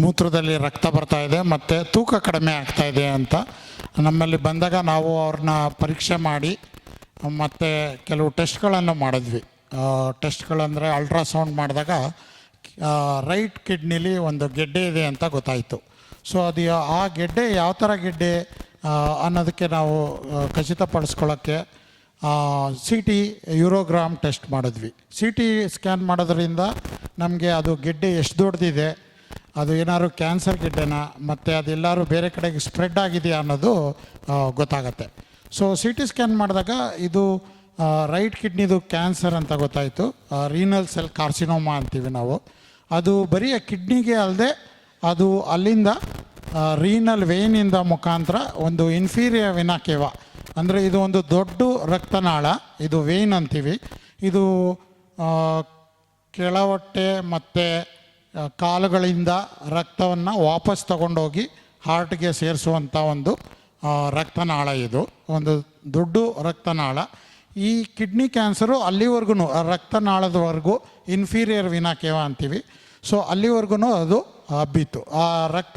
ಮೂತ್ರದಲ್ಲಿ ರಕ್ತ ಬರ್ತಾ ಇದೆ ಮತ್ತು ತೂಕ ಕಡಿಮೆ ಆಗ್ತಾ ಇದೆ ಅಂತ ನಮ್ಮಲ್ಲಿ ಬಂದಾಗ ನಾವು ಅವ್ರನ್ನ ಪರೀಕ್ಷೆ ಮಾಡಿ ಮತ್ತು ಕೆಲವು ಟೆಸ್ಟ್ಗಳನ್ನು ಮಾಡಿದ್ವಿ. ಟೆಸ್ಟ್ಗಳಂದರೆ ಅಲ್ಟ್ರಾಸೌಂಡ್ ಮಾಡಿದಾಗ ರೈಟ್ ಕಿಡ್ನಿಲಿ ಒಂದು ಗೆಡ್ಡೆ ಇದೆ ಅಂತ ಗೊತ್ತಾಯಿತು. ಸೊ ಅದು ಆ ಗೆಡ್ಡೆ ಯಾವ ಥರ ಗೆಡ್ಡೆ ಅನ್ನೋದಕ್ಕೆ ನಾವು ಖಚಿತಪಡಿಸ್ಕೊಳ್ಳೋಕ್ಕೆ CT ಯೂರೋಗ್ರಾಮ್ ಟೆಸ್ಟ್ ಮಾಡಿದ್ವಿ. CT ಸ್ಕ್ಯಾನ್ ಮಾಡೋದ್ರಿಂದ ನಮಗೆ ಅದು ಗೆಡ್ಡೆ ಎಷ್ಟು ದೊಡ್ಡದಿದೆ, ಅದು ಏನಾದ್ರು ಕ್ಯಾನ್ಸರ್ ಗೆಡ್ಡೆನಾ, ಮತ್ತು ಅದೆಲ್ಲರೂ ಬೇರೆ ಕಡೆಗೆ ಸ್ಪ್ರೆಡ್ ಆಗಿದೆಯಾ ಅನ್ನೋದು ಗೊತ್ತಾಗತ್ತೆ. ಸೊ CT ಸ್ಕ್ಯಾನ್ ಮಾಡಿದಾಗ ಇದು ರೈಟ್ ಕಿಡ್ನಿದು ಕ್ಯಾನ್ಸರ್ ಅಂತ ಗೊತ್ತಾಯಿತು. ರೀನಲ್ ಸೆಲ್ ಕಾರ್ಸಿನೋಮಾ ಅಂತೀವಿ ನಾವು. ಅದು ಬರೀ ಕಿಡ್ನಿಗೆ ಅಲ್ಲದೆ ಅದು ಅಲ್ಲಿಂದ ರೀನಲ್ ವೇನಿಂದ ಮುಖಾಂತರ ಒಂದು ಇನ್ಫೀರಿಯರ್ ವಿನಾ ಕೇವಾ, ಅಂದರೆ ಇದು ಒಂದು ದೊಡ್ಡ ರಕ್ತನಾಳ, ಇದು ವೇನ್ ಅಂತೀವಿ. ಇದು ಕೆಳಹೊಟ್ಟೆ ಮತ್ತು ಕಾಲುಗಳಿಂದ ರಕ್ತವನ್ನು ವಾಪಸ್ ತಗೊಂಡೋಗಿ ಹಾರ್ಟ್ಗೆ ಸೇರಿಸುವಂಥ ಒಂದು ರಕ್ತನಾಳ. ಇದು ಒಂದು ದೊಡ್ಡ ರಕ್ತನಾಳ. ಈ ಕಿಡ್ನಿ ಕ್ಯಾನ್ಸರು ಅಲ್ಲಿವರೆಗೂ ರಕ್ತನಾಳದವರೆಗೂ ಇನ್ಫೀರಿಯರ್ ವಿನಾ ಕೇವಾ ಅಂತೀವಿ. ಸೊ ಅಲ್ಲಿವರೆಗೂ ಅದು ಹಬ್ಬಿತ್ತು. ಆ ರಕ್ತ